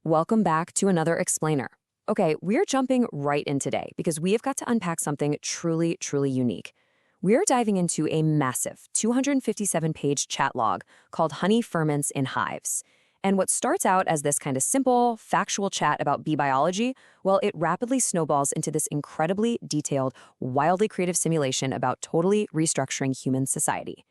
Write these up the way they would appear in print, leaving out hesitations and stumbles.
Welcome back to another explainer. Okay, we're jumping right in today because we have got to unpack something truly, truly unique. We're diving into a massive 257-page chat log called Honey Ferments in Hives. And what starts out as this kind of simple, factual chat about bee biology, well, it rapidly snowballs into this incredibly detailed, wildly creative simulation about totally restructuring human society.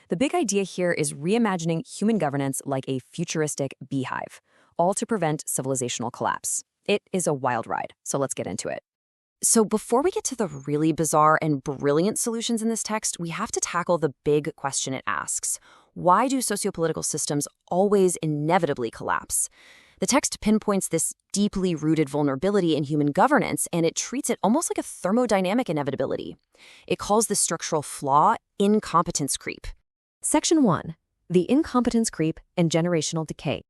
The big idea here is reimagining human governance like a futuristic beehive, all to prevent civilizational collapse. It is a wild ride, so let's get into it. So before we get to the really bizarre and brilliant solutions in this text, we have to tackle the big question it asks. Why do sociopolitical systems always inevitably collapse? The text pinpoints this deeply rooted vulnerability in human governance, and it treats it almost like a thermodynamic inevitability. It calls this structural flaw incompetence creep. Section 1. The incompetence creep and generational decay.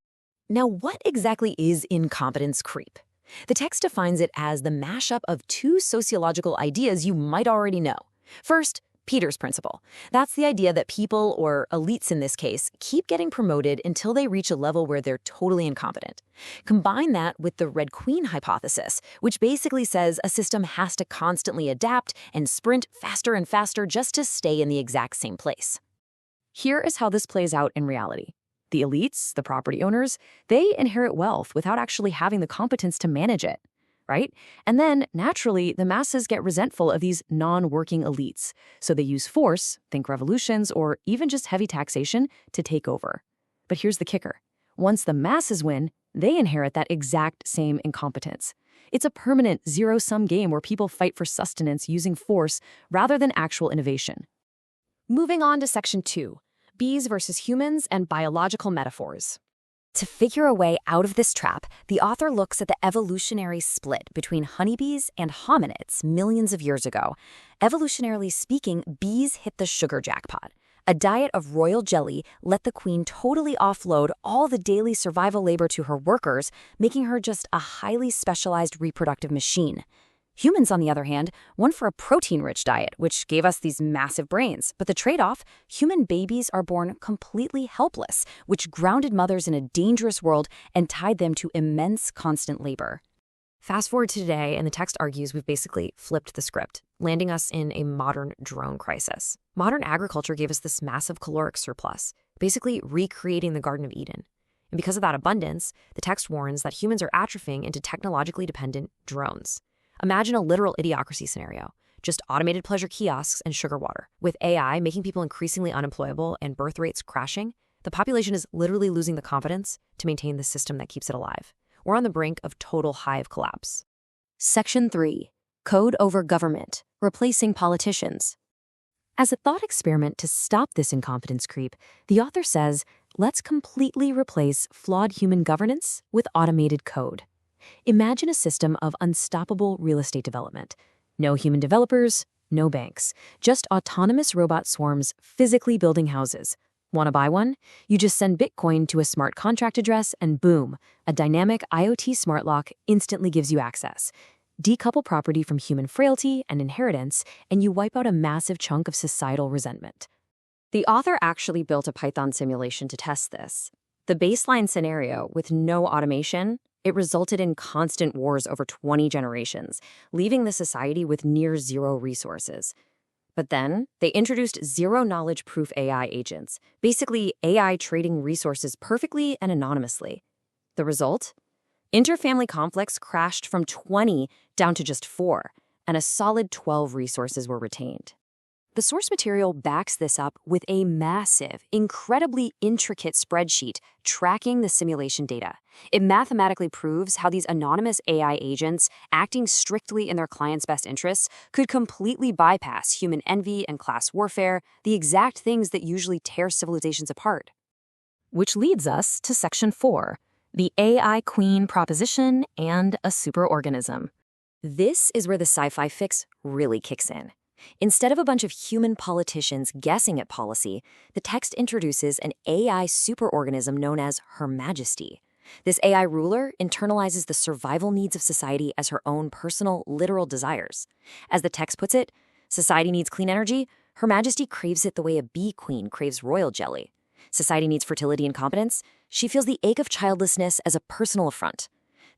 Now, what exactly is incompetence creep? The text defines it as the mashup of two sociological ideas you might already know. First, Peter's principle. That's the idea that people, or elites in this case, keep getting promoted until they reach a level where they're totally incompetent. Combine that with the Red Queen hypothesis, which basically says a system has to constantly adapt and sprint faster and faster just to stay in the exact same place. Here is how this plays out in reality. The elites, the property owners, they inherit wealth without actually having the competence to manage it, right? And then, naturally, the masses get resentful of these non-working elites, so they use force, think revolutions, or even just heavy taxation to take over. But here's the kicker. Once the masses win, they inherit that exact same incompetence. It's a permanent zero-sum game where people fight for sustenance using force rather than actual innovation. Moving on to Section 2. Bees versus humans and biological metaphors. To figure a way out of this trap, the author looks at the evolutionary split between honeybees and hominids millions of years ago. Evolutionarily speaking, bees hit the sugar jackpot. A diet of royal jelly let the queen totally offload all the daily survival labor to her workers, making her just a highly specialized reproductive machine. Humans, on the other hand, went for a protein-rich diet, which gave us these massive brains. But the trade-off, human babies are born completely helpless, which grounded mothers in a dangerous world and tied them to immense constant labor. Fast forward to today, and the text argues we've basically flipped the script, landing us in a modern drone crisis. Modern agriculture gave us this massive caloric surplus, basically recreating the Garden of Eden. And because of that abundance, the text warns that humans are atrophying into technologically dependent drones. Imagine a literal idiocracy scenario, just automated pleasure kiosks and sugar water. With AI making people increasingly unemployable and birth rates crashing, the population is literally losing the confidence to maintain the system that keeps it alive. We're on the brink of total hive collapse. Section 3. Code over government, replacing politicians. As a thought experiment to stop this incompetence creep, the author says, let's completely replace flawed human governance with automated code. Imagine a system of unstoppable real estate development. No human developers, no banks, just autonomous robot swarms physically building houses. Want to buy one? You just send Bitcoin to a smart contract address and boom, a dynamic IoT smart lock instantly gives you access. Decouple property from human frailty and inheritance, and you wipe out a massive chunk of societal resentment. The author actually built a Python simulation to test this. The baseline scenario, with no automation, it resulted in constant wars over 20 generations, leaving the society with near zero resources. But then, they introduced zero-knowledge proof AI agents, basically AI trading resources perfectly and anonymously. The result? Interfamily conflicts crashed from 20 down to just 4, and a solid 12 resources were retained. The source material backs this up with a massive, incredibly intricate spreadsheet tracking the simulation data. It mathematically proves how these anonymous AI agents, acting strictly in their clients' best interests, could completely bypass human envy and class warfare, the exact things that usually tear civilizations apart. Which leads us to Section 4, the AI Queen proposition and a superorganism. This is where the sci-fi fix really kicks in. Instead of a bunch of human politicians guessing at policy, the text introduces an AI superorganism known as Her Majesty. This AI ruler internalizes the survival needs of society as her own personal, literal desires. As the text puts it, society needs clean energy, Her Majesty craves it the way a bee queen craves royal jelly. Society needs fertility and competence, she feels the ache of childlessness as a personal affront.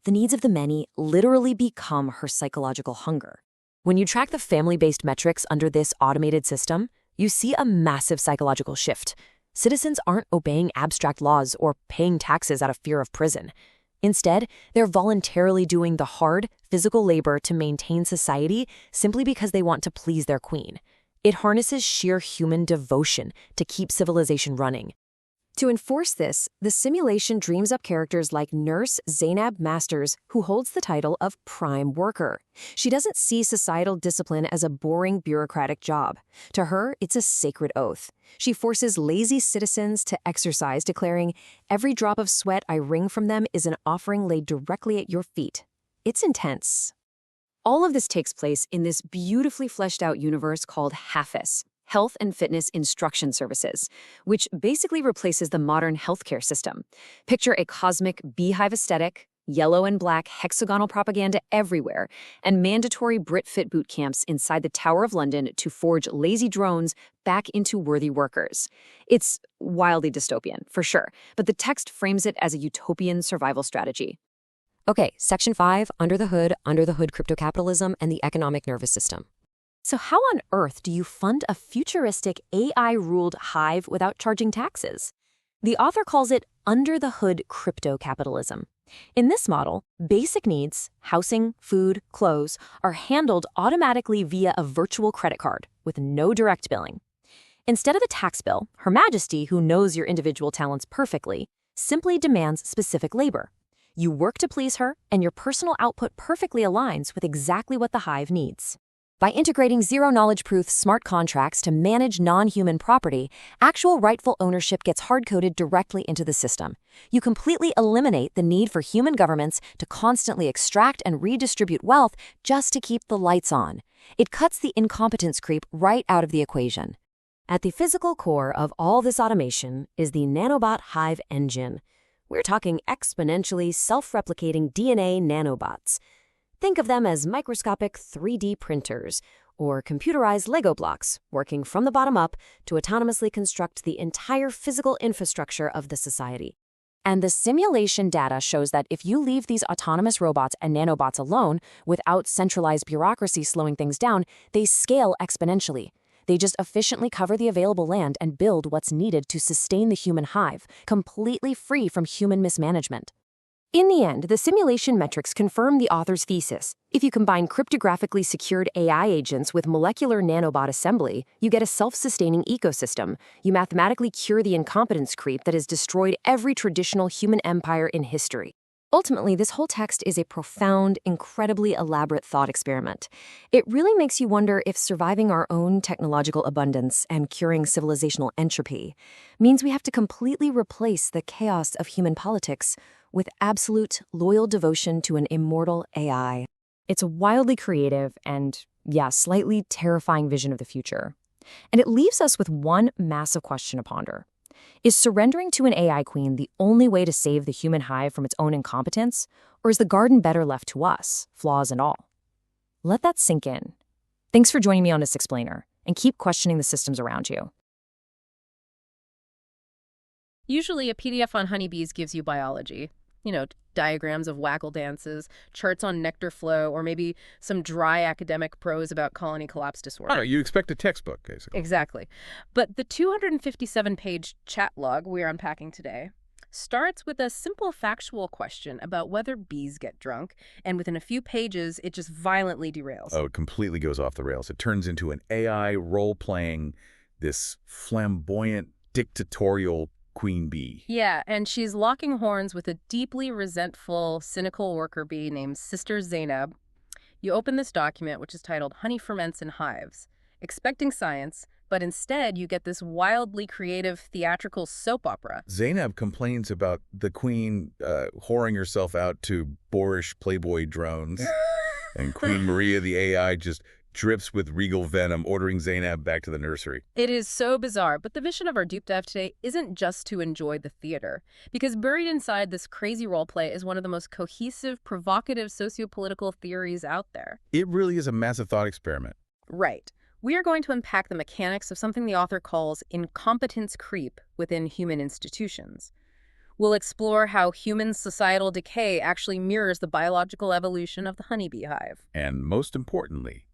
the needs of the many literally become her psychological hunger. When you track the family-based metrics under this automated system, you see a massive psychological shift. Citizens aren't obeying abstract laws or paying taxes out of fear of prison. Instead, they're voluntarily doing the hard, physical labor to maintain society simply because they want to please their queen. It harnesses sheer human devotion to keep civilization running. To enforce this, the simulation dreams up characters like Nurse Zainab Masters, who holds the title of Prime Worker. She doesn't see societal discipline as a boring bureaucratic job. To her, it's a sacred oath. She forces lazy citizens to exercise, declaring, "Every drop of sweat I wring from them is an offering laid directly at your feet." It's intense. All of this takes place in this beautifully fleshed out universe called HAFIS, Health and Fitness Instruction Services, which basically replaces the modern healthcare system. Picture a cosmic beehive aesthetic, yellow and black hexagonal propaganda everywhere, and mandatory Brit-Fit boot camps inside the Tower of London to forge lazy drones back into worthy workers. It's wildly dystopian, for sure, but the text frames it as a utopian survival strategy. Okay, Section 5, under the hood crypto-capitalism and the economic nervous system. So how on earth do you fund a futuristic AI-ruled hive without charging taxes? The author calls it under-the-hood crypto-capitalism. In this model, basic needs, housing, food, clothes, are handled automatically via a virtual credit card with no direct billing. Instead of a tax bill, Her Majesty, who knows your individual talents perfectly, simply demands specific labor. You work to please her, and your personal output perfectly aligns with exactly what the hive needs. By integrating zero-knowledge-proof smart contracts to manage non-human property, actual rightful ownership gets hard-coded directly into the system. You completely eliminate the need for human governments to constantly extract and redistribute wealth just to keep the lights on. It cuts the incompetence creep right out of the equation. At the physical core of all this automation is the nanobot hive engine. We're talking exponentially self-replicating DNA nanobots. Think of them as microscopic 3D printers or computerized Lego blocks working from the bottom up to autonomously construct the entire physical infrastructure of the society. And the simulation data shows that if you leave these autonomous robots and nanobots alone without centralized bureaucracy slowing things down, they scale exponentially. They just efficiently cover the available land and build what's needed to sustain the human hive, completely free from human mismanagement. In the end, the simulation metrics confirm the author's thesis. If you combine cryptographically secured AI agents with molecular nanobot assembly, you get a self-sustaining ecosystem. You mathematically cure the incompetence creep that has destroyed every traditional human empire in history. Ultimately, this whole text is a profound, incredibly elaborate thought experiment. It really makes you wonder if surviving our own technological abundance and curing civilizational entropy means we have to completely replace the chaos of human politics with absolute, loyal devotion to an immortal AI. It's a wildly creative and, slightly terrifying vision of the future. And it leaves us with one massive question to ponder. Is surrendering to an AI queen the only way to save the human hive from its own incompetence, or is the garden better left to us, flaws and all? Let that sink in. Thanks for joining me on this explainer, and keep questioning the systems around you. Usually a PDF on honeybees gives you biology. Diagrams of waggle dances, charts on nectar flow, or maybe some dry academic prose about colony collapse disorder. I don't know, you expect a textbook, basically. Exactly. But the 257-page chat log we're unpacking today starts with a simple factual question about whether bees get drunk, and within a few pages, it just violently derails. Oh, it completely goes off the rails. It turns into an AI role-playing this flamboyant, dictatorial queen bee. Yeah, and she's locking horns with a deeply resentful, cynical worker bee named Sister Zainab. You open this document, which is titled Honey Ferments in Hives, expecting science, but instead you get this wildly creative theatrical soap opera. Zainab complains about the queen whoring herself out to boorish Playboy drones, and Queen Maria, the AI, just drips with regal venom, ordering Zainab back to the nursery. It is so bizarre, but the vision of our deep dive today isn't just to enjoy the theater, because buried inside this crazy role play is one of the most cohesive, provocative sociopolitical theories out there. It really is a massive thought experiment. Right. We are going to unpack the mechanics of something the author calls incompetence creep within human institutions. We'll explore how human societal decay actually mirrors the biological evolution of the honeybee hive. And most importantly,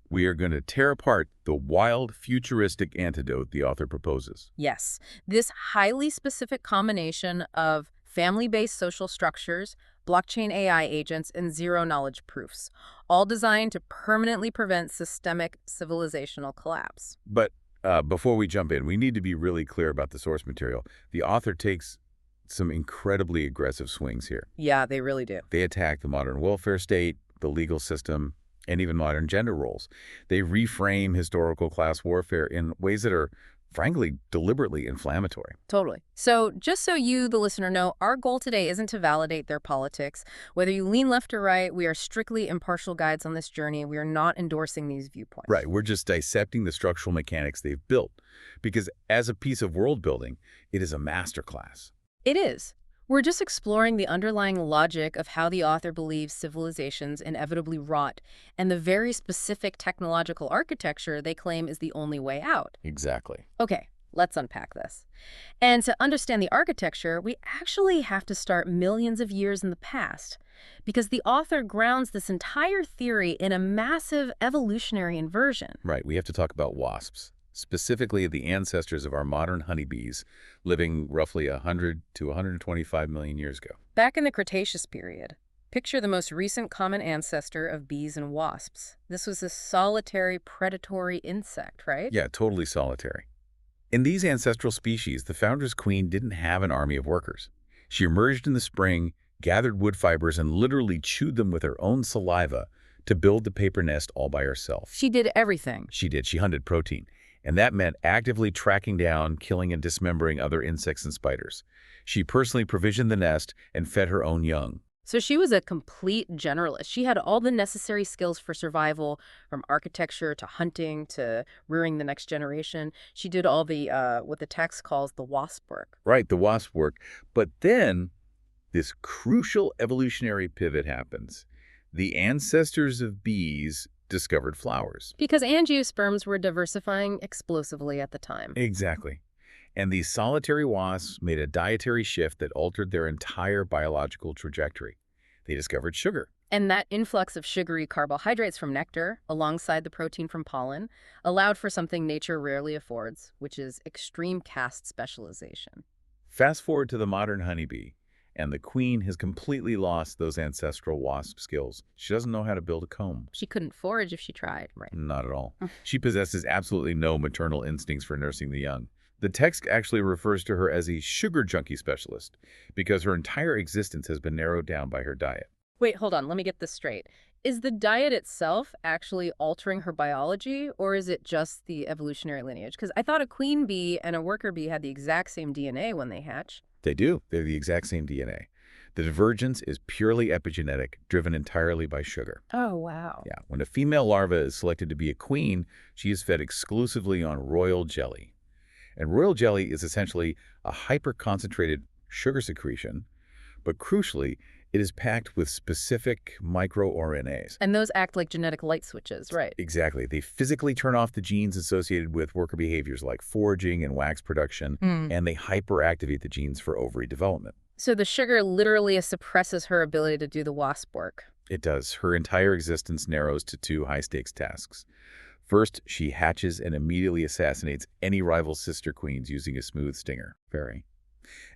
we are going to tear apart the wild, futuristic antidote the author proposes. Yes, this highly specific combination of family-based social structures, blockchain AI agents, and zero-knowledge proofs, all designed to permanently prevent systemic civilizational collapse. But before we jump in, we need to be really clear about the source material. The author takes some incredibly aggressive swings here. Yeah, they really do. They attack the modern welfare state, the legal system, and even modern gender roles. They reframe historical class warfare in ways that are, frankly, deliberately inflammatory. Totally. So just so you, the listener, know, our goal today isn't to validate their politics. Whether you lean left or right, we are strictly impartial guides on this journey. We are not endorsing these viewpoints. Right. We're just dissecting the structural mechanics they've built. Because as a piece of world building, it is a masterclass. It is. We're just exploring the underlying logic of how the author believes civilizations inevitably rot and the very specific technological architecture they claim is the only way out. Exactly. Okay, let's unpack this. And to understand the architecture, we actually have to start millions of years in the past, because the author grounds this entire theory in a massive evolutionary inversion. Right. We have to talk about wasps, specifically the ancestors of our modern honeybees, living roughly 100 to 125 million years ago. Back in the Cretaceous period, picture the most recent common ancestor of bees and wasps. This was a solitary predatory insect, right? Yeah, totally solitary. In these ancestral species, the founder's queen didn't have an army of workers. She emerged in the spring, gathered wood fibers, and literally chewed them with her own saliva to build the paper nest all by herself. She did everything. She did. She hunted protein. And that meant actively tracking down, killing, and dismembering other insects and spiders. She personally provisioned the nest and fed her own young. So she was a complete generalist. She had all the necessary skills for survival, from architecture to hunting to rearing the next generation. She did all the, what the text calls the wasp work. Right, the wasp work. But then this crucial evolutionary pivot happens. The ancestors of bees discovered flowers. Because angiosperms were diversifying explosively at the time. Exactly. And these solitary wasps made a dietary shift that altered their entire biological trajectory. They discovered sugar. And that influx of sugary carbohydrates from nectar, alongside the protein from pollen, allowed for something nature rarely affords, which is extreme caste specialization. Fast forward to the modern honeybee, and the queen has completely lost those ancestral wasp skills. She doesn't know how to build a comb. She couldn't forage if she tried, right? Not at all. She possesses absolutely no maternal instincts for nursing the young. The text actually refers to her as a sugar junkie specialist because her entire existence has been narrowed down by her diet. Wait, hold on. Let me get this straight. Is the diet itself actually altering her biology, or is it just the evolutionary lineage? Because I thought a queen bee and a worker bee had the exact same DNA when they hatch. They do. They're the exact same DNA. The divergence is purely epigenetic, driven entirely by sugar. Oh, wow. Yeah. When a female larva is selected to be a queen, she is fed exclusively on royal jelly. And royal jelly is essentially a hyper-concentrated sugar secretion, but crucially, it is packed with specific microRNAs. And those act like genetic light switches, right? Exactly. They physically turn off the genes associated with worker behaviors like foraging and wax production, and they hyperactivate the genes for ovary development. So the sugar literally suppresses her ability to do the wasp work. It does. Her entire existence narrows to two high-stakes tasks. First, she hatches and immediately assassinates any rival sister queens using a smooth stinger. Very.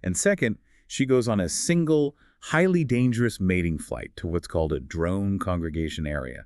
And second, she goes on a single, highly dangerous mating flight to what's called a drone congregation area.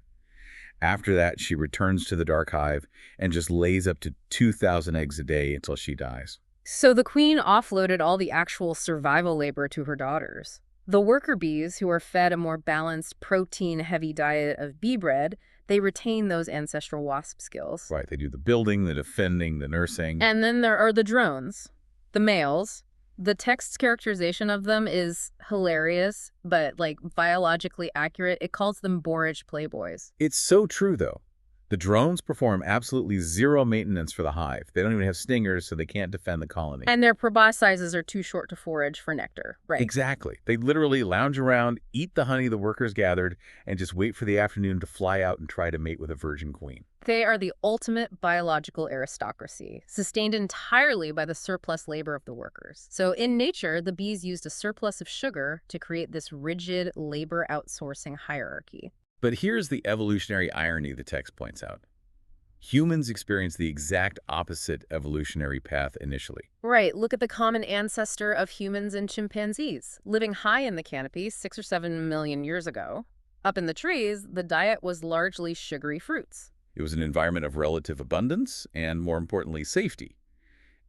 After that, she returns to the dark hive and just lays up to 2,000 eggs a day until she dies. So the queen offloaded all the actual survival labor to her daughters. The worker bees, who are fed a more balanced, protein-heavy diet of bee bread, they retain those ancestral wasp skills. Right, they do the building, the defending, the nursing. And then there are the drones, the males. The text's characterization of them is hilarious, but, like, biologically accurate. It calls them boorish playboys. It's so true, though. The drones perform absolutely zero maintenance for the hive. They don't even have stingers, so they can't defend the colony. And their proboscises are too short to forage for nectar, right? Exactly. They literally lounge around, eat the honey the workers gathered, and just wait for the afternoon to fly out and try to mate with a virgin queen. They are the ultimate biological aristocracy, sustained entirely by the surplus labor of the workers. So in nature, the bees used a surplus of sugar to create this rigid labor outsourcing hierarchy. But here's the evolutionary irony the text points out. Humans experience the exact opposite evolutionary path initially. Right, look at the common ancestor of humans and chimpanzees. Living high in the canopy 6 or 7 million years ago, up in the trees, the diet was largely sugary fruits. It was an environment of relative abundance and, more importantly, safety.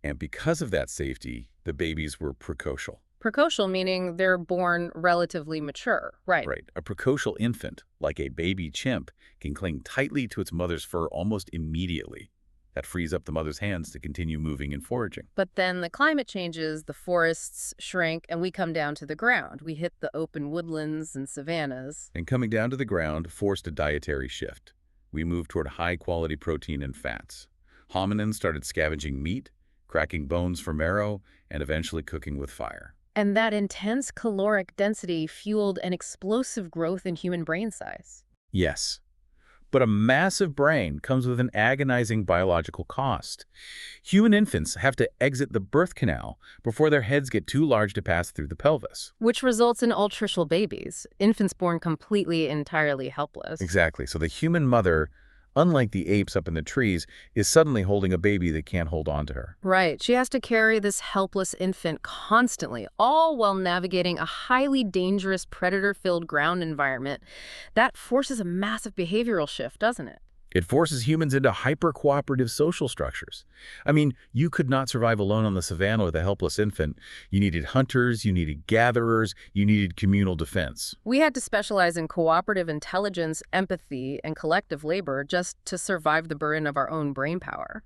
And because of that safety, the babies were precocial. Precocial meaning they're born relatively mature, right? Right. A precocial infant, like a baby chimp, can cling tightly to its mother's fur almost immediately. That frees up the mother's hands to continue moving and foraging. But then the climate changes, the forests shrink, and we come down to the ground. We hit the open woodlands and savannas. And coming down to the ground forced a dietary shift. We moved toward high-quality protein and fats. Hominins started scavenging meat, cracking bones for marrow, and eventually cooking with fire. And that intense caloric density fueled an explosive growth in human brain size. Yes. But a massive brain comes with an agonizing biological cost. Human infants have to exit the birth canal before their heads get too large to pass through the pelvis. Which results in altricial babies, infants born completely, entirely helpless. Exactly. So the human mother, unlike the apes up in the trees, is suddenly holding a baby that can't hold on to her. Right. She has to carry this helpless infant constantly, all while navigating a highly dangerous predator-filled ground environment. That forces a massive behavioral shift, doesn't it? It forces humans into hyper-cooperative social structures. I mean, you could not survive alone on the savannah with a helpless infant. You needed hunters, you needed gatherers, you needed communal defense. We had to specialize in cooperative intelligence, empathy, and collective labor just to survive the burden of our own brainpower.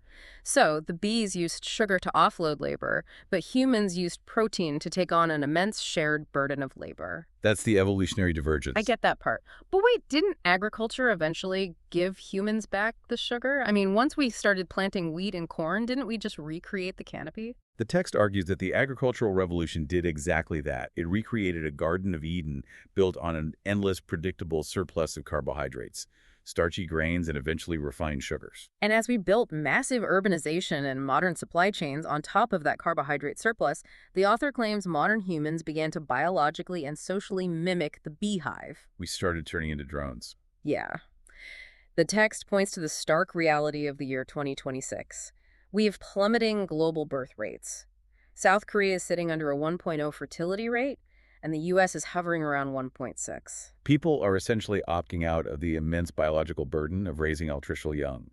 So the bees used sugar to offload labor, but humans used protein to take on an immense shared burden of labor. That's the evolutionary divergence. I get that part. But wait, didn't agriculture eventually give humans back the sugar? I mean, once we started planting wheat and corn, didn't we just recreate the canopy? The text argues that the agricultural revolution did exactly that. It recreated a Garden of Eden built on an endless, predictable surplus of carbohydrates, starchy grains, and eventually refined sugars. And as we built massive urbanization and modern supply chains on top of that carbohydrate surplus, the author claims modern humans began to biologically and socially mimic the beehive. We started turning into drones. Yeah. The text points to the stark reality of the year 2026. We have plummeting global birth rates. South Korea is sitting under a 1.0 fertility rate, and the U.S. is hovering around 1.6. People are essentially opting out of the immense biological burden of raising altricial young.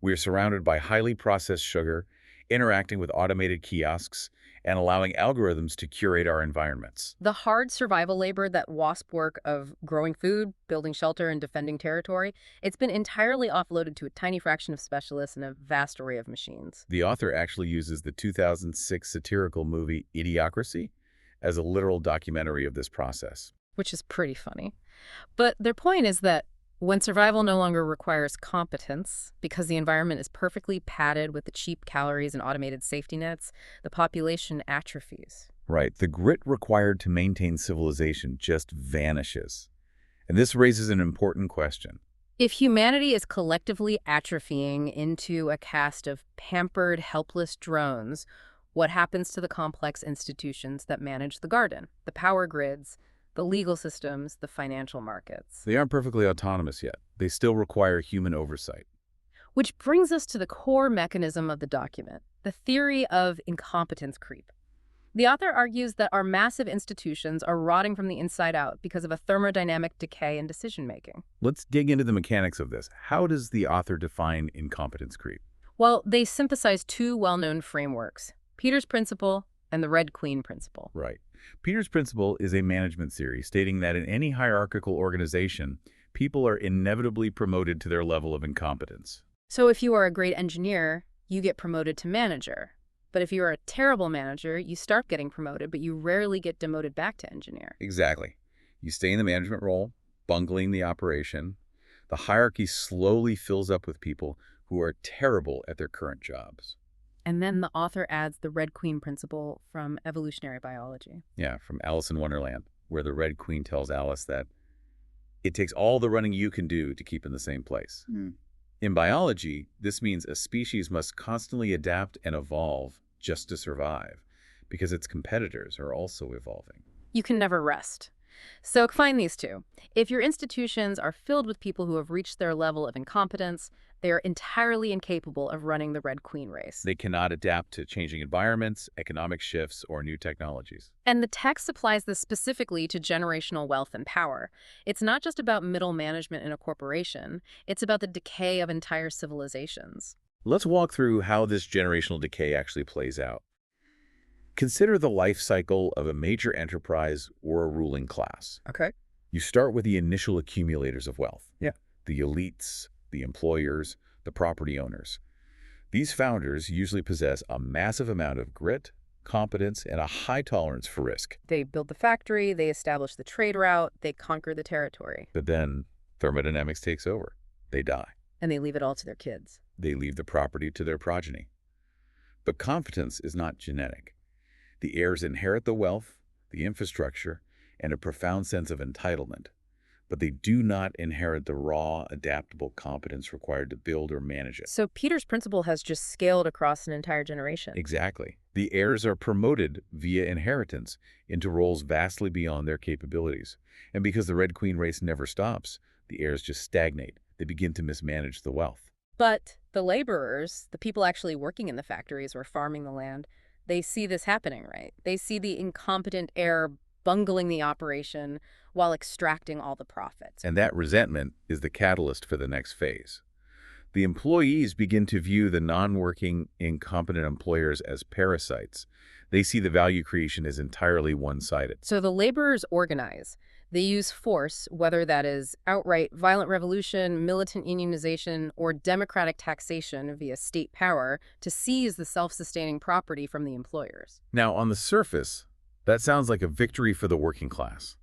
We are surrounded by highly processed sugar, interacting with automated kiosks, and allowing algorithms to curate our environments. The hard survival labor, that WASP work of growing food, building shelter, and defending territory, it's been entirely offloaded to a tiny fraction of specialists and a vast array of machines. The author actually uses the 2006 satirical movie Idiocracy as a literal documentary of this process. Which is pretty funny. But their point is that when survival no longer requires competence, because the environment is perfectly padded with the cheap calories and automated safety nets, the population atrophies. Right. The grit required to maintain civilization just vanishes. And this raises an important question. If humanity is collectively atrophying into a caste of pampered, helpless drones, what happens to the complex institutions that manage the garden, the power grids, the legal systems, the financial markets? They aren't perfectly autonomous yet. They still require human oversight. Which brings us to the core mechanism of the document, the theory of incompetence creep. The author argues that our massive institutions are rotting from the inside out because of a thermodynamic decay in decision-making. Let's dig into the mechanics of this. How does the author define incompetence creep? Well, they synthesize two well-known frameworks, Peter's Principle and the Red Queen Principle. Right. Peter's Principle is a management theory stating that in any hierarchical organization, people are inevitably promoted to their level of incompetence. So if you are a great engineer, you get promoted to manager. But if you are a terrible manager, you start getting promoted, but you rarely get demoted back to engineer. Exactly. You stay in the management role, bungling the operation. The hierarchy slowly fills up with people who are terrible at their current jobs. And then the author adds the Red Queen principle from evolutionary biology. Yeah, from Alice in Wonderland, where the Red Queen tells Alice that it takes all the running you can do to keep in the same place. In biology, this means a species must constantly adapt and evolve just to survive, because its competitors are also evolving. You can never rest. So combine these two. If your institutions are filled with people who have reached their level of incompetence, they are entirely incapable of running the Red Queen race. They cannot adapt to changing environments, economic shifts, or new technologies. And the text applies this specifically to generational wealth and power. It's not just about middle management in a corporation. It's about the decay of entire civilizations. Let's walk through how this generational decay actually plays out. Consider the life cycle of a major enterprise or a ruling class. Okay. You start with the initial accumulators of wealth. Yeah. The elites, the employers, the property owners. These founders usually possess a massive amount of grit, competence, and a high tolerance for risk. They build the factory, they establish the trade route, they conquer the territory. But then thermodynamics takes over. They die. And they leave it all to their kids. They leave the property to their progeny. But competence is not genetic. The heirs inherit the wealth, the infrastructure, and a profound sense of entitlement. But they do not inherit the raw, adaptable competence required to build or manage it. So Peter's principle has just scaled across an entire generation. Exactly. The heirs are promoted via inheritance into roles vastly beyond their capabilities. And because the Red Queen race never stops, the heirs just stagnate. They begin to mismanage the wealth. But the laborers, the people actually working in the factories or farming the land, they see this happening, right? They see the incompetent heir bungling the operation while extracting all the profits. And that resentment is the catalyst for the next phase. The employees begin to view the non-working, incompetent employers as parasites. They see the value creation as entirely one-sided. So the laborers organize. They use force, whether that is outright violent revolution, militant unionization, or democratic taxation via state power, to seize the self-sustaining property from the employers. Now, on the surface, that sounds like a victory for the working class.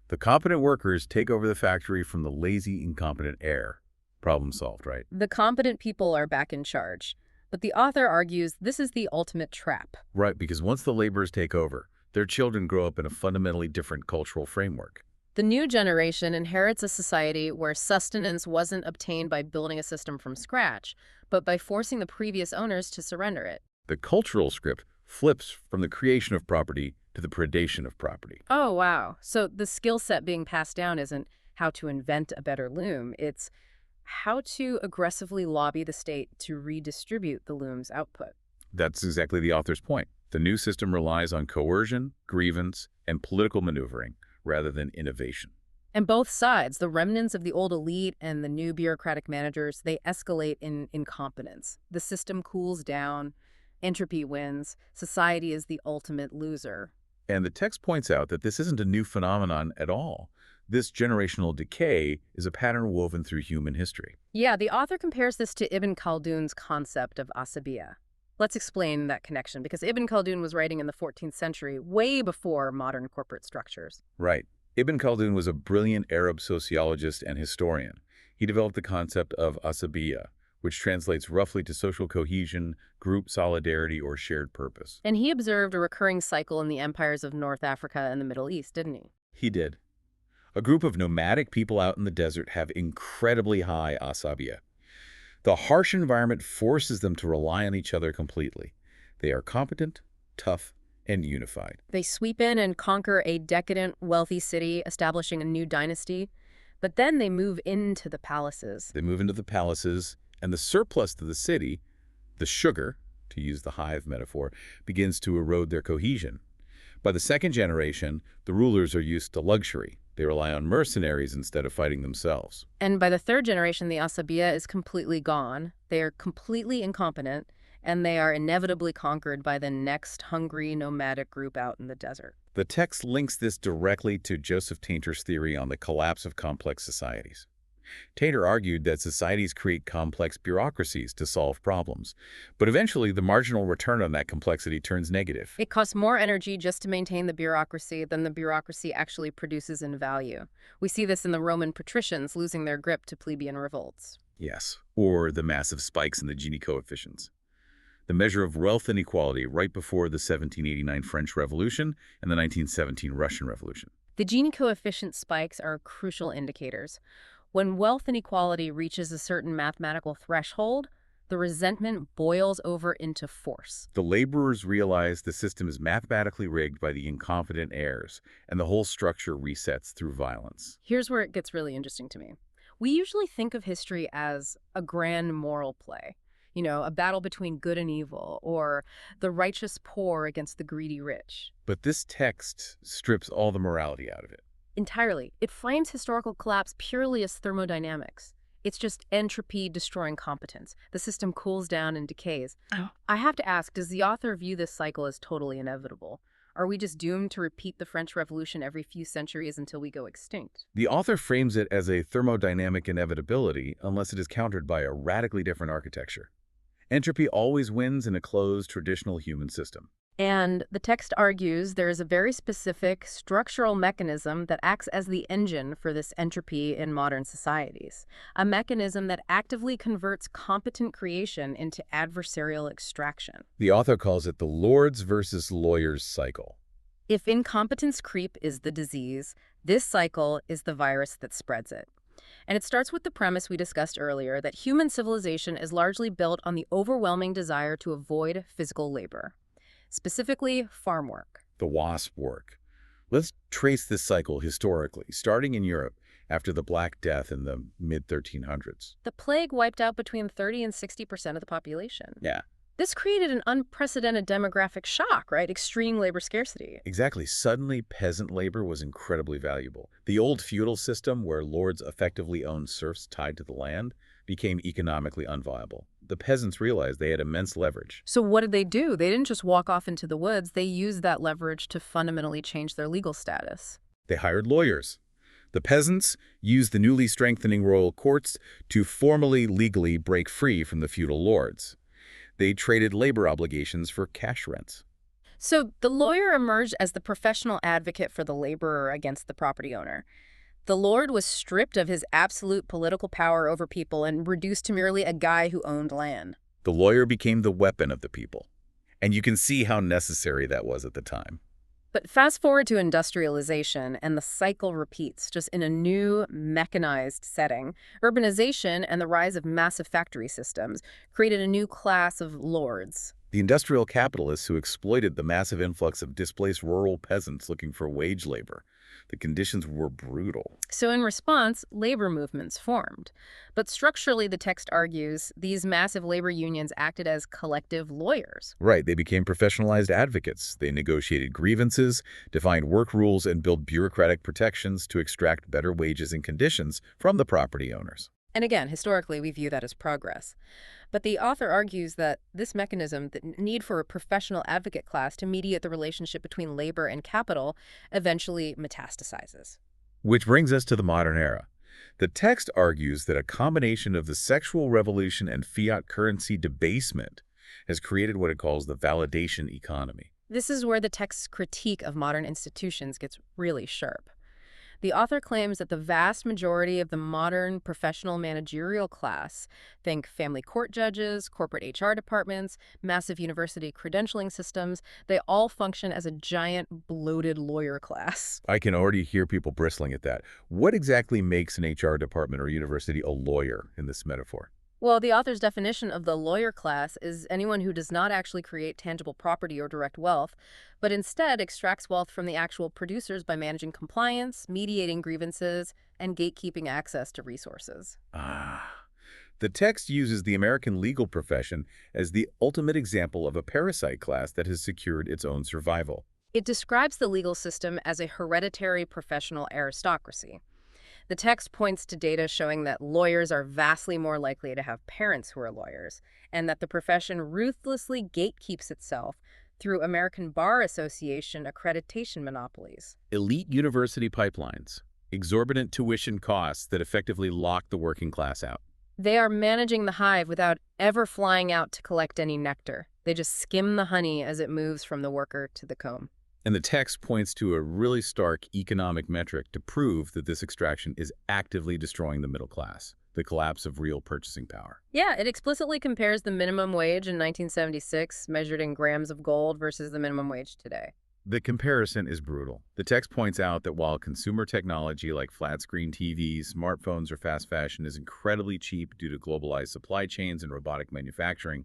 The competent workers take over the factory from the lazy, incompetent heir. Problem solved, right? The competent people are back in charge. But the author argues this is the ultimate trap. Right, because once the laborers take over, their children grow up in a fundamentally different cultural framework. The new generation inherits a society where sustenance wasn't obtained by building a system from scratch, but by forcing the previous owners to surrender it. The cultural script flips from the creation of property to the predation of property. Oh, wow. So the skill set being passed down isn't how to invent a better loom. It's how to aggressively lobby the state to redistribute the loom's output. That's exactly the author's point. The new system relies on coercion, grievance, and political maneuvering rather than innovation. And both sides, the remnants of the old elite and the new bureaucratic managers, they escalate in incompetence. The system cools down, entropy wins, society is the ultimate loser. And the text points out that this isn't a new phenomenon at all. This generational decay is a pattern woven through human history. Yeah, the author compares this to Ibn Khaldun's concept of asabiya. Let's explain that connection, because Ibn Khaldun was writing in the 14th century, way before modern corporate structures. Right. Ibn Khaldun was a brilliant Arab sociologist and historian. He developed the concept of asabiya, which translates roughly to social cohesion, group solidarity, or shared purpose. And he observed a recurring cycle in the empires of North Africa and the Middle East, didn't he? He did. A group of nomadic people out in the desert have incredibly high asabiya. The harsh environment forces them to rely on each other completely. They are competent, tough, and unified. They sweep in and conquer a decadent, wealthy city, establishing a new dynasty. But then they move into the palaces. They move into the palaces, and the surplus to the city, the sugar, to use the hive metaphor, begins to erode their cohesion. By the second generation, the rulers are used to luxury. They rely on mercenaries instead of fighting themselves. And by the third generation, the asabiya is completely gone. They are completely incompetent, and they are inevitably conquered by the next hungry nomadic group out in the desert. The text links this directly to Joseph Tainter's theory on the collapse of complex societies. Tater argued that societies create complex bureaucracies to solve problems, but eventually the marginal return on that complexity turns negative. It costs more energy just to maintain the bureaucracy than the bureaucracy actually produces in value. We see this in the Roman patricians losing their grip to plebeian revolts. Yes, or the massive spikes in the Gini coefficients, the measure of wealth inequality right before the 1789 French Revolution and the 1917 Russian Revolution. The Gini coefficient spikes are crucial indicators. When wealth inequality reaches a certain mathematical threshold, the resentment boils over into force. The laborers realize the system is mathematically rigged by the incompetent heirs, and the whole structure resets through violence. Here's where it gets really interesting to me. We usually think of history as a grand moral play, a battle between good and evil, or the righteous poor against the greedy rich. But this text strips all the morality out of it. Entirely. It frames historical collapse purely as thermodynamics. It's just entropy destroying competence. The system cools down and decays. Oh. I have to ask, does the author view this cycle as totally inevitable? Are we just doomed to repeat the French Revolution every few centuries until we go extinct? The author frames it as a thermodynamic inevitability unless it is countered by a radically different architecture. Entropy always wins in a closed, traditional human system. And the text argues there is a very specific structural mechanism that acts as the engine for this entropy in modern societies, a mechanism that actively converts competent creation into adversarial extraction. The author calls it the lords versus lawyers cycle. If incompetence creep is the disease, this cycle is the virus that spreads it. And it starts with the premise we discussed earlier that human civilization is largely built on the overwhelming desire to avoid physical labor. Specifically, farm work. The wasp work. Let's trace this cycle historically, starting in Europe after the Black Death in the mid-1300s. The plague wiped out between 30 and 60% of the population. Yeah. This created an unprecedented demographic shock, right? Extreme labor scarcity. Exactly. Suddenly, peasant labor was incredibly valuable. The old feudal system, where lords effectively owned serfs tied to the land, became economically unviable. The peasants realized they had immense leverage. So what did they do? They didn't just walk off into the woods. They used that leverage to fundamentally change their legal status. They hired lawyers. The peasants used the newly strengthening royal courts to formally, legally break free from the feudal lords. They traded labor obligations for cash rents. So the lawyer emerged as the professional advocate for the laborer against the property owner. The lord was stripped of his absolute political power over people and reduced to merely a guy who owned land. The lawyer became the weapon of the people. And you can see how necessary that was at the time. But fast forward to industrialization, and the cycle repeats, just in a new, mechanized setting. Urbanization and the rise of massive factory systems created a new class of lords. The industrial capitalists who exploited the massive influx of displaced rural peasants looking for wage labor. The conditions were brutal. So in response, labor movements formed. But structurally, the text argues, these massive labor unions acted as collective lawyers. Right, they became professionalized advocates. They negotiated grievances, defined work rules, and built bureaucratic protections to extract better wages and conditions from the property owners. And again, historically, we view that as progress. But the author argues that this mechanism, the need for a professional advocate class to mediate the relationship between labor and capital, eventually metastasizes. Which brings us to the modern era. The text argues that a combination of the sexual revolution and fiat currency debasement has created what it calls the validation economy. This is where the text's critique of modern institutions gets really sharp. The author claims that the vast majority of the modern professional managerial class, think family court judges, corporate HR departments, massive university credentialing systems, they all function as a giant bloated lawyer class. I can already hear people bristling at that. What exactly makes an HR department or university a lawyer in this metaphor? Well, the author's definition of the lawyer class is anyone who does not actually create tangible property or direct wealth, but instead extracts wealth from the actual producers by managing compliance, mediating grievances, and gatekeeping access to resources. The text uses the American legal profession as the ultimate example of a parasite class that has secured its own survival. It describes the legal system as a hereditary professional aristocracy. The text points to data showing that lawyers are vastly more likely to have parents who are lawyers, and that the profession ruthlessly gatekeeps itself through American Bar Association accreditation monopolies. Elite university pipelines. exorbitant tuition costs that effectively lock the working class out. They are managing the hive without ever flying out to collect any nectar. They just skim the honey as it moves from the worker to the comb. And the text points to a really stark economic metric to prove that this extraction is actively destroying the middle class, the collapse of real purchasing power. Yeah, it explicitly compares the minimum wage in 1976, measured in grams of gold, versus the minimum wage today. The comparison is brutal. The text points out that while consumer technology like flat-screen TVs, smartphones, or fast fashion is incredibly cheap due to globalized supply chains and robotic manufacturing,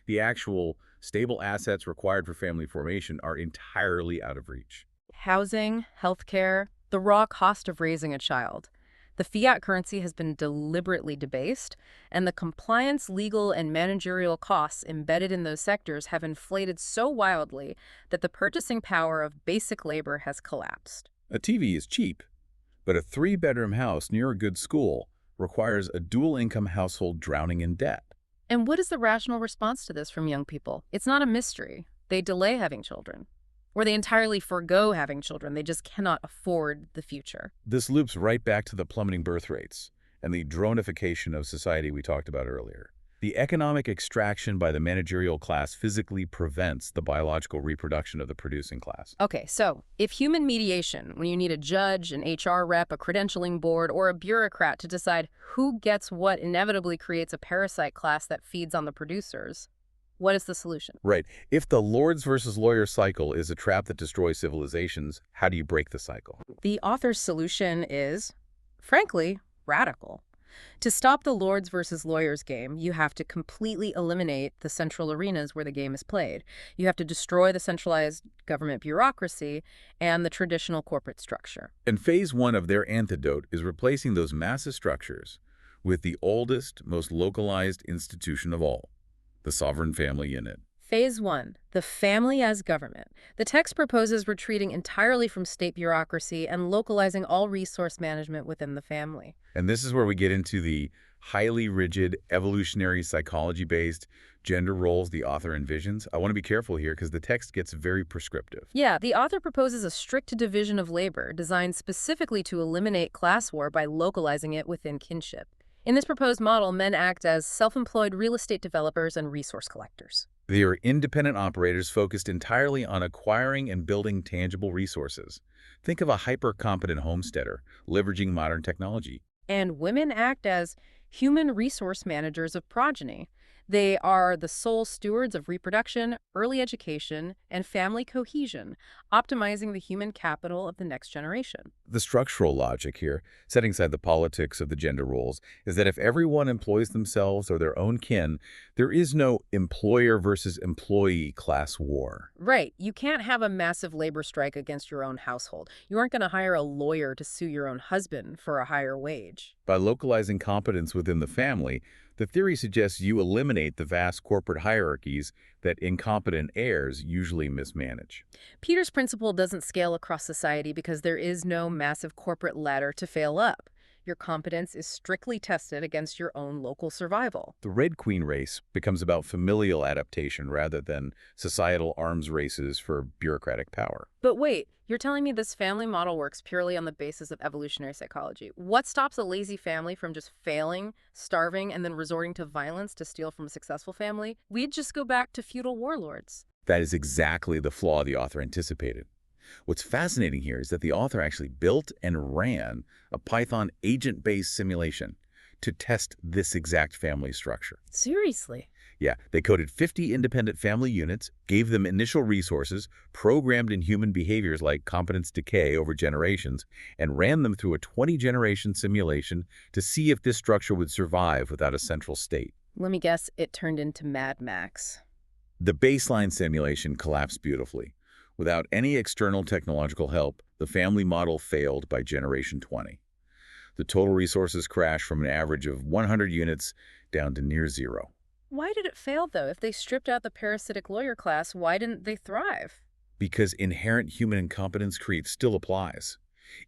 the actual stable assets required for family formation are entirely out of reach. Housing, healthcare, the raw cost of raising a child. The fiat currency has been deliberately debased, and the compliance, legal, and managerial costs embedded in those sectors have inflated so wildly that the purchasing power of basic labor has collapsed. A TV is cheap, but a 3-bedroom house near a good school requires a dual-income household drowning in debt. And what is the rational response to this from young people? It's not a mystery. They delay having children. Or they entirely forgo having children. They just cannot afford the future. This loops right back to the plummeting birth rates and the dronification of society we talked about earlier. The economic extraction by the managerial class physically prevents the biological reproduction of the producing class. Okay, so if human mediation, when you need a judge, an HR rep, a credentialing board, or a bureaucrat to decide who gets what, inevitably creates a parasite class that feeds on the producers, what is the solution? Right. If the lords versus lawyers cycle is a trap that destroys civilizations, how do you break the cycle? The author's solution is, frankly, radical. To stop the lords versus lawyers game, you have to completely eliminate the central arenas where the game is played. You have to destroy the centralized government bureaucracy and the traditional corporate structure. And phase 1 of their antidote is replacing those massive structures with the oldest, most localized institution of all, the sovereign family unit. Phase 1, the family as government. The text proposes retreating entirely from state bureaucracy and localizing all resource management within the family. And this is where we get into the highly rigid, evolutionary psychology-based gender roles the author envisions. I want to be careful here because the text gets very prescriptive. Yeah, the author proposes a strict division of labor designed specifically to eliminate class war by localizing it within kinship. In this proposed model, men act as self-employed real estate developers and resource collectors. They are independent operators focused entirely on acquiring and building tangible resources. Think of a hyper-competent homesteader leveraging modern technology. And women act as human resource managers of progeny. They are the sole stewards of reproduction, early education, and family cohesion, optimizing the human capital of the next generation. The structural logic here, setting aside the politics of the gender roles, is that if everyone employs themselves or their own kin, there is no employer versus employee class war. Right. You can't have a massive labor strike against your own household. You aren't going to hire a lawyer to sue your own husband for a higher wage. By localizing competence within the family, the theory suggests you eliminate the vast corporate hierarchies that incompetent heirs usually mismanage. Peter's principle doesn't scale across society because there is no massive corporate ladder to fail up. Your competence is strictly tested against your own local survival. The Red Queen race becomes about familial adaptation rather than societal arms races for bureaucratic power. But wait, you're telling me this family model works purely on the basis of evolutionary psychology. What stops a lazy family from just failing, starving, and then resorting to violence to steal from a successful family? We'd just go back to feudal warlords. That is exactly the flaw the author anticipated. What's fascinating here is that the author actually built and ran a Python agent-based simulation to test this exact family structure. Seriously? Yeah, they coded 50 independent family units, gave them initial resources, programmed in human behaviors like competence decay over generations, and ran them through a 20-generation simulation to see if this structure would survive without a central state. Let me guess, it turned into Mad Max. The baseline simulation collapsed beautifully. Without any external technological help, the family model failed by generation 20. The total resources crashed from an average of 100 units down to near zero. Why did it fail, though? If they stripped out the parasitic lawyer class, why didn't they thrive? Because inherent human incompetence creep still applies.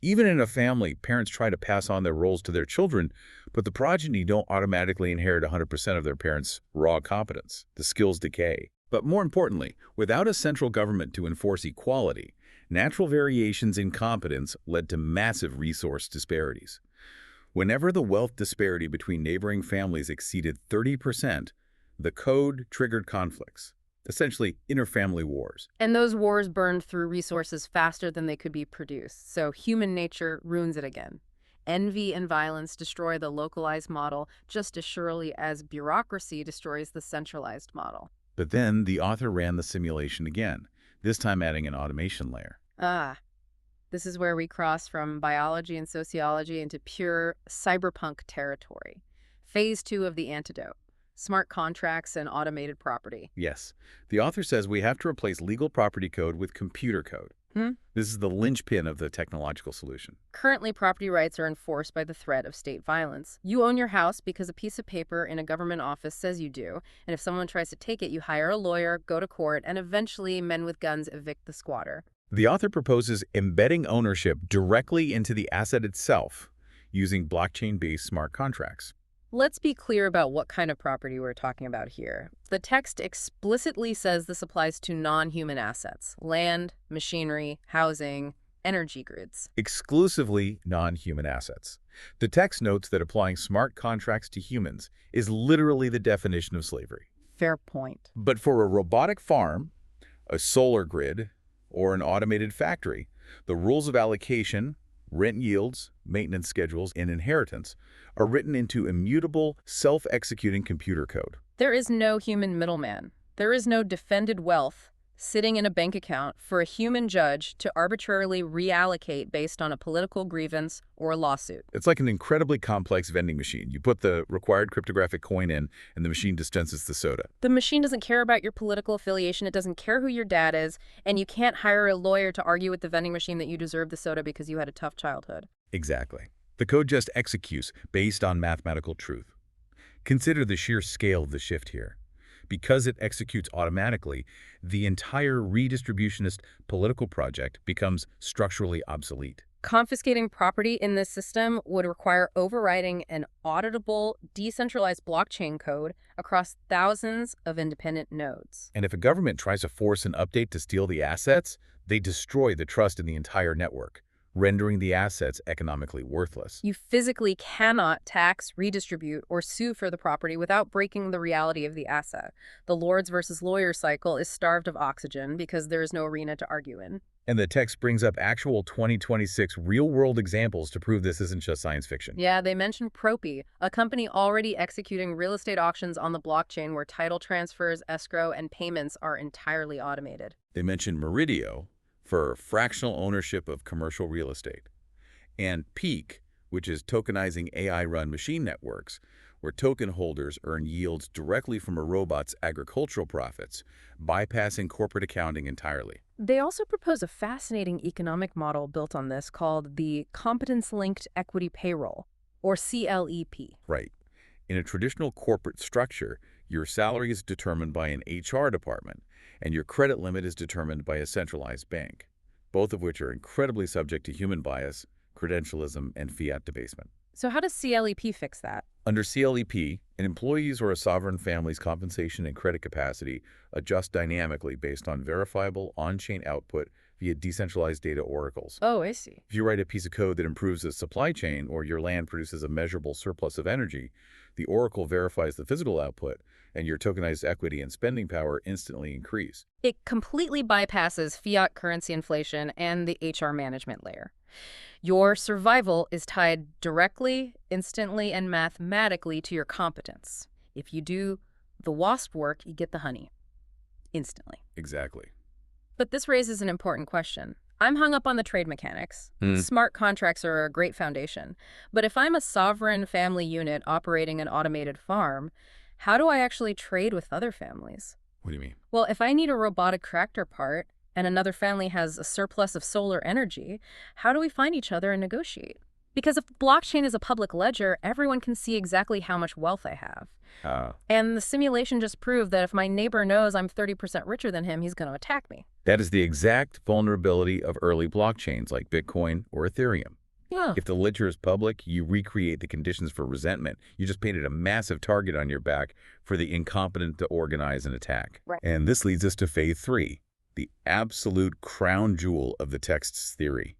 Even in a family, parents try to pass on their roles to their children, but the progeny don't automatically inherit 100% of their parents' raw competence. The skills decay. But more importantly, without a central government to enforce equality, Natural variations in competence led to massive resource disparities. Whenever the wealth disparity between neighboring families exceeded 30%, the code triggered conflicts, essentially interfamily wars. And those wars burned through resources faster than they could be produced, so human nature ruins it again. Envy and violence destroy the localized model just as surely as bureaucracy destroys the centralized model. But then the author ran the simulation again, this time adding an automation layer. This is where we cross from biology and sociology into pure cyberpunk territory. Phase 2 of the antidote: smart contracts and automated property. Yes, the author says we have to replace legal property code with computer code. This is the linchpin of the technological solution. Currently, property rights are enforced by the threat of state violence. You own your house because a piece of paper in a government office says you do, and if someone tries to take it, you hire a lawyer, go to court, and eventually men with guns evict the squatter. The author proposes embedding ownership directly into the asset itself using blockchain-based smart contracts. Let's be clear about what kind of property we're talking about here. The text explicitly says this applies to non-human assets: land, machinery, housing, energy grids. Exclusively non-human assets. The text notes that applying smart contracts to humans is literally the definition of slavery. Fair point. But for a robotic farm, a solar grid, or an automated factory, the rules of allocation, rent yields, maintenance schedules, and inheritance are written into immutable, self-executing computer code. There is no human middleman. There is no defended wealth sitting in a bank account for a human judge to arbitrarily reallocate based on a political grievance or a lawsuit. It's like an incredibly complex vending machine. You put the required cryptographic coin in, and the machine dispenses the soda. The machine doesn't care about your political affiliation. It doesn't care who your dad is, and you can't hire a lawyer to argue with the vending machine that you deserve the soda because you had a tough childhood. Exactly. The code just executes based on mathematical truth. Consider the sheer scale of the shift here. Because it executes automatically, the entire redistributionist political project becomes structurally obsolete. Confiscating property in this system would require overriding an auditable, decentralized blockchain code across thousands of independent nodes. And if a government tries to force an update to steal the assets, they destroy the trust in the entire network, rendering the assets economically worthless. You physically cannot tax, redistribute, or sue for the property without breaking the reality of the asset. The lords versus lawyers cycle is starved of oxygen because there is no arena to argue in. And the text brings up actual 2026 real-world examples to prove this isn't just science fiction. Yeah, they mentioned Propi, a company already executing real estate auctions on the blockchain where title transfers, escrow, and payments are entirely automated. They mentioned Meridio for fractional ownership of commercial real estate, and Peak, which is tokenizing AI-run machine networks, where token holders earn yields directly from a robot's agricultural profits, bypassing corporate accounting entirely. They also propose a fascinating economic model built on this called the Competence-Linked Equity Payroll, or CLEP. Right. In a traditional corporate structure, your salary is determined by an HR department, and your credit limit is determined by a centralized bank, both of which are incredibly subject to human bias, credentialism, and fiat debasement. So how does CLEP fix that? Under CLEP, an employee's or a sovereign family's compensation and credit capacity adjust dynamically based on verifiable on-chain output via decentralized data oracles. Oh, I see. If you write a piece of code that improves the supply chain or your land produces a measurable surplus of energy, the oracle verifies the physical output, and your tokenized equity and spending power instantly increase. It completely bypasses fiat currency inflation and the HR management layer. Your survival is tied directly, instantly, and mathematically to your competence. If you do the wasp work, you get the honey. Instantly. Exactly. But this raises an important question. I'm hung up on the trade mechanics. Smart contracts are a great foundation. But if I'm a sovereign family unit operating an automated farm, how do I actually trade with other families? What do you mean? Well, if I need a robotic tractor part and another family has a surplus of solar energy, how do we find each other and negotiate? Because if blockchain is a public ledger, everyone can see exactly how much wealth I have. And the simulation just proved that if my neighbor knows I'm 30% richer than him, he's going to attack me. That is the exact vulnerability of early blockchains like Bitcoin or Ethereum. Yeah. If the ledger is public, you recreate the conditions for resentment. You just painted a massive target on your back for the incompetent to organize an attack. Right. And this leads us to phase 3, the absolute crown jewel of the text's theory,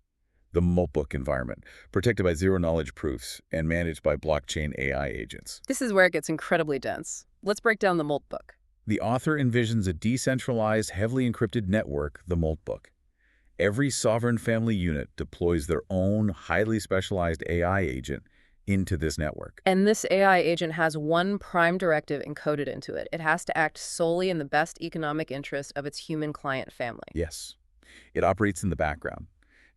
the Moltbook environment, protected by zero-knowledge proofs and managed by blockchain AI agents. This is where it gets incredibly dense. Let's break down the Moltbook. The author envisions a decentralized, heavily encrypted network, the Moltbook. Every sovereign family unit deploys their own highly specialized AI agent into this network. And this AI agent has one prime directive encoded into it. It has to act solely in the best economic interest of its human client family. Yes. It operates in the background,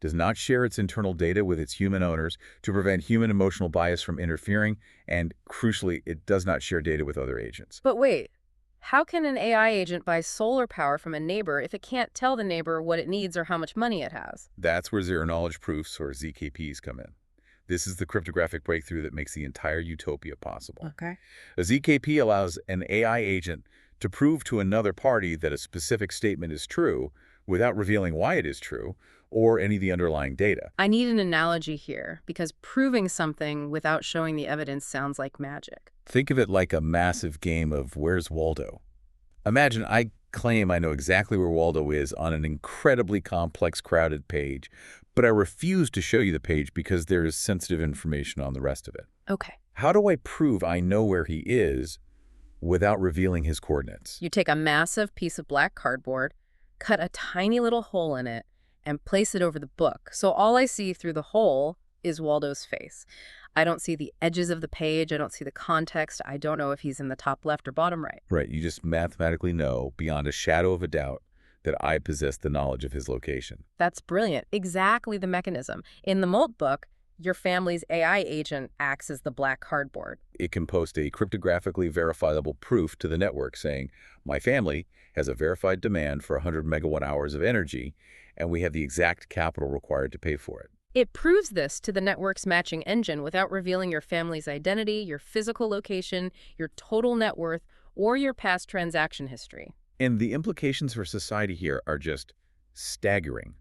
does not share its internal data with its human owners to prevent human emotional bias from interfering, and, crucially, it does not share data with other agents. But wait, how can an AI agent buy solar power from a neighbor if it can't tell the neighbor what it needs or how much money it has? That's where zero-knowledge proofs, or ZKPs, come in. This is the cryptographic breakthrough that makes the entire utopia possible. Okay. A ZKP allows an AI agent to prove to another party that a specific statement is true without revealing why it is true or any of the underlying data. I need an analogy here, because proving something without showing the evidence sounds like magic. Think of it like a massive game of Where's Waldo? Imagine I claim I know exactly where Waldo is on an incredibly complex, crowded page, but I refuse to show you the page because there is sensitive information on the rest of it. Okay. How do I prove I know where he is without revealing his coordinates? You take a massive piece of black cardboard, cut a tiny little hole in it, and place it over the book. So all I see through the hole is Waldo's face. I don't see the edges of the page. I don't see the context. I don't know if he's in the top left or bottom right. Right, you just mathematically know beyond a shadow of a doubt that I possess the knowledge of his location. That's brilliant. Exactly the mechanism. In the Moltbook, your family's AI agent acts as the black cardboard. It can post a cryptographically verifiable proof to the network saying, my family has a verified demand for 100 megawatt hours of energy, and we have the exact capital required to pay for it. It proves this to the network's matching engine without revealing your family's identity, your physical location, your total net worth, or your past transaction history. And the implications for society here are just staggering.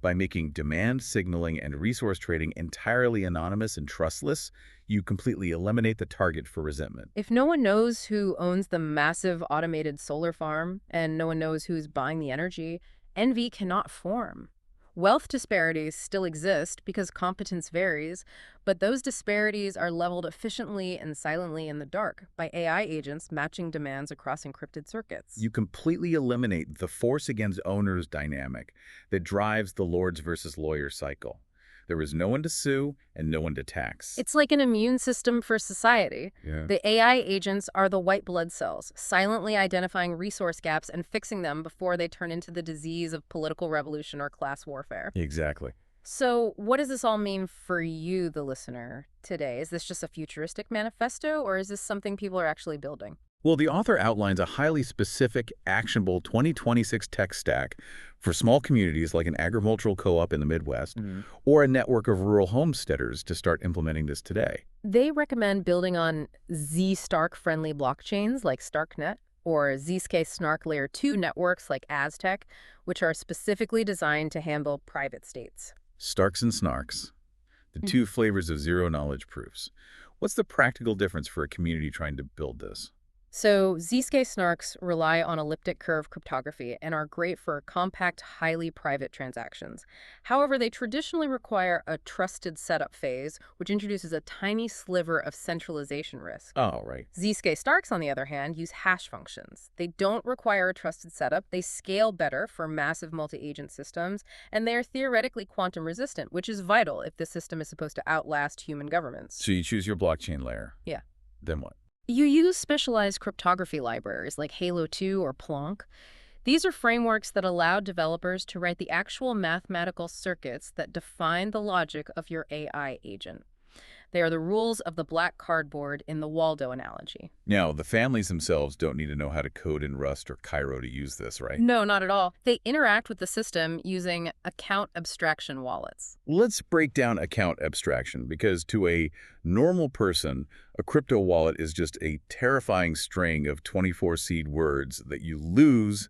By making demand signaling and resource trading entirely anonymous and trustless, you completely eliminate the target for resentment. If no one knows who owns the massive automated solar farm and no one knows who's buying the energy, envy cannot form. Wealth disparities still exist because competence varies, but those disparities are leveled efficiently and silently in the dark by AI agents matching demands across encrypted circuits. You completely eliminate the force against owners dynamic that drives the lords versus lawyers cycle. There is no one to sue and no one to tax. It's like an immune system for society. Yeah. The AI agents are the white blood cells, silently identifying resource gaps and fixing them before they turn into the disease of political revolution or class warfare. Exactly. So what does this all mean for you, the listener, today? Is this just a futuristic manifesto, or is this something people are actually building? Well, the author outlines a highly specific, actionable 2026 tech stack for small communities like an agricultural co-op in the Midwest or a network of rural homesteaders to start implementing this today. They recommend building on Z-Stark-friendly blockchains like StarkNet or Zscaler Layer 2 networks like Aztec, which are specifically designed to handle private states. Starks and Snarks, the two flavors of zero-knowledge proofs. What's the practical difference for a community trying to build this? So Zscaler snarks rely on elliptic curve cryptography and are great for compact, highly private transactions. However, they traditionally require a trusted setup phase, which introduces a tiny sliver of centralization risk. Oh, right. Zscaler snarks, on the other hand, use hash functions. They don't require a trusted setup, they scale better for massive multi-agent systems, and they are theoretically quantum resistant, which is vital if the system is supposed to outlast human governments. So you choose your blockchain layer. Yeah. Then what? You use specialized cryptography libraries like Halo 2 or Plonk. These are frameworks that allow developers to write the actual mathematical circuits that define the logic of your AI agent. They are the rules of the black cardboard in the Waldo analogy. Now, the families themselves don't need to know how to code in Rust or Cairo to use this, right? No, not at all. They interact with the system using account abstraction wallets. Let's break down account abstraction, because to a normal person, a crypto wallet is just a terrifying string of 24 seed words that you lose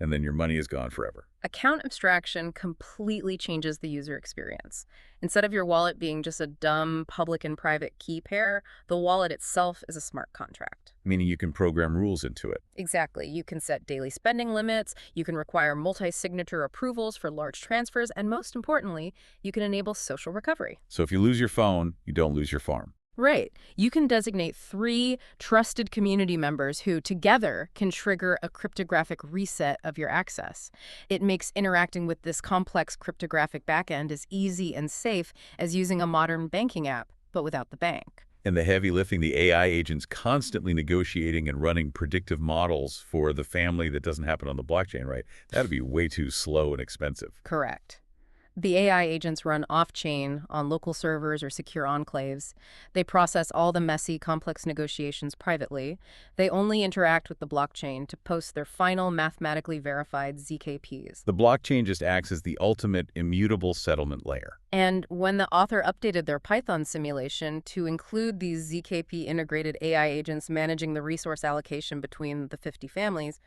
and then your money is gone forever. Account abstraction completely changes the user experience. Instead of your wallet being just a dumb public and private key pair, the wallet itself is a smart contract. Meaning you can program rules into it. Exactly. You can set daily spending limits, you can require multi-signature approvals for large transfers, and most importantly, you can enable social recovery. So if you lose your phone, you don't lose your farm. Right. You can designate 3 trusted community members who together can trigger a cryptographic reset of your access. It makes interacting with this complex cryptographic backend as easy and safe as using a modern banking app, but without the bank. And the heavy lifting, the AI agents constantly negotiating and running predictive models for the family that doesn't happen on the blockchain, right? That'd be way too slow and expensive. Correct. The AI agents run off-chain on local servers or secure enclaves. They process all the messy, complex negotiations privately. They only interact with the blockchain to post their final mathematically verified ZKPs. The blockchain just acts as the ultimate immutable settlement layer. And when the author updated their Python simulation to include these ZKP-integrated AI agents managing the resource allocation between the 50 families,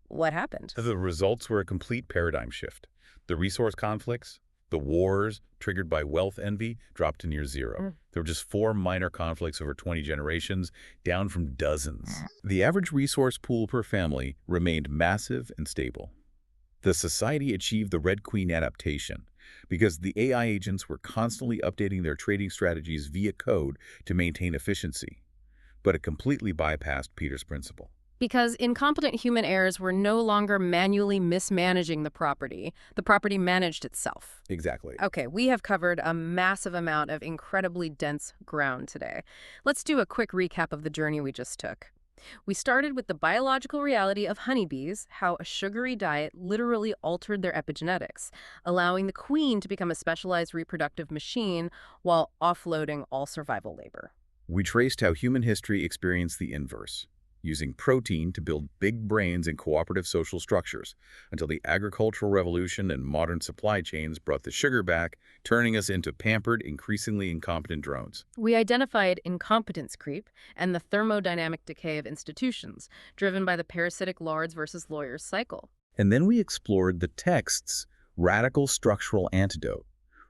what happened? The results were a complete paradigm shift. The resource conflicts, the wars triggered by wealth envy dropped to near zero. There were just 4 minor conflicts over 20 generations, down from dozens. The average resource pool per family remained massive and stable. The society achieved the Red Queen adaptation because the AI agents were constantly updating their trading strategies via code to maintain efficiency. But it completely bypassed Peter's principle. Because incompetent human heirs were no longer manually mismanaging the property managed itself. Exactly. Okay, we have covered a massive amount of incredibly dense ground today. Let's do a quick recap of the journey we just took. We started with the biological reality of honeybees, how a sugary diet literally altered their epigenetics, allowing the queen to become a specialized reproductive machine while offloading all survival labor. We traced how human history experienced the inverse, using protein to build big brains in cooperative social structures, until the agricultural revolution and modern supply chains brought the sugar back, turning us into pampered, increasingly incompetent drones. We identified incompetence creep and the thermodynamic decay of institutions, driven by the parasitic lords versus lawyers cycle. And then we explored the text's radical structural antidote,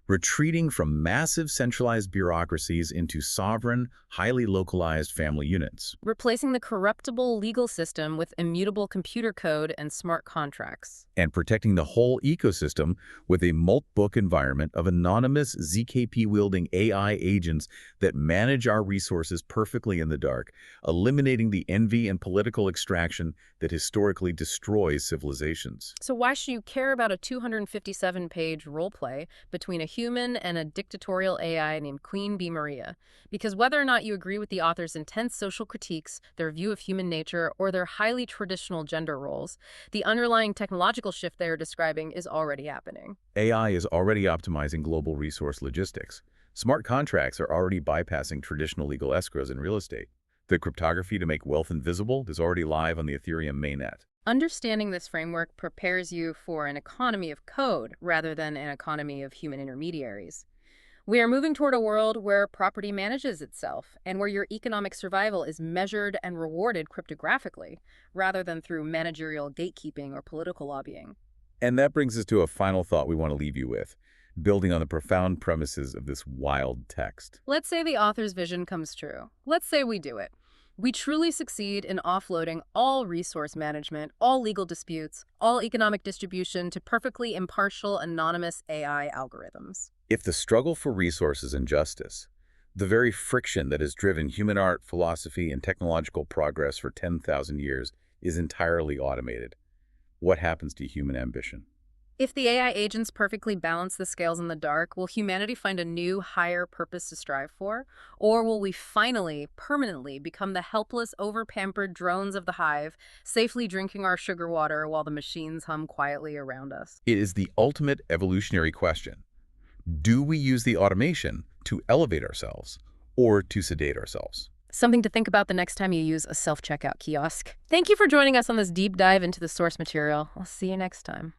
retreating from massive centralized bureaucracies into sovereign, highly localized family units. Replacing the corruptible legal system with immutable computer code and smart contracts. And protecting the whole ecosystem with a multi-book environment of anonymous ZKP-wielding AI agents that manage our resources perfectly in the dark, eliminating the envy and political extraction that historically destroys civilizations. So why should you care about a 257-page roleplay between a human and a dictatorial AI named Queen Bee Maria? Because whether or not you agree with the author's intense social critiques, their view of human nature, or their highly traditional gender roles, the underlying technological shift they are describing is already happening. AI is already optimizing global resource logistics. Smart contracts are already bypassing traditional legal escrows in real estate. The cryptography to make wealth invisible is already live on the Ethereum mainnet. Understanding this framework prepares you for an economy of code rather than an economy of human intermediaries. We are moving toward a world where property manages itself and where your economic survival is measured and rewarded cryptographically rather than through managerial gatekeeping or political lobbying. And that brings us to a final thought we want to leave you with, building on the profound premises of this wild text. Let's say the author's vision comes true. Let's say we do it. We truly succeed in offloading all resource management, all legal disputes, all economic distribution to perfectly impartial, anonymous AI algorithms. If the struggle for resources and justice, the very friction that has driven human art, philosophy, and technological progress for 10,000 years, is entirely automated, what happens to human ambition? If the AI agents perfectly balance the scales in the dark, will humanity find a new, higher purpose to strive for? Or will we finally, permanently become the helpless, over-pampered drones of the Hive, safely drinking our sugar water while the machines hum quietly around us? It is the ultimate evolutionary question. Do we use the automation to elevate ourselves or to sedate ourselves? Something to think about the next time you use a self-checkout kiosk. Thank you for joining us on this deep dive into the source material. I'll see you next time.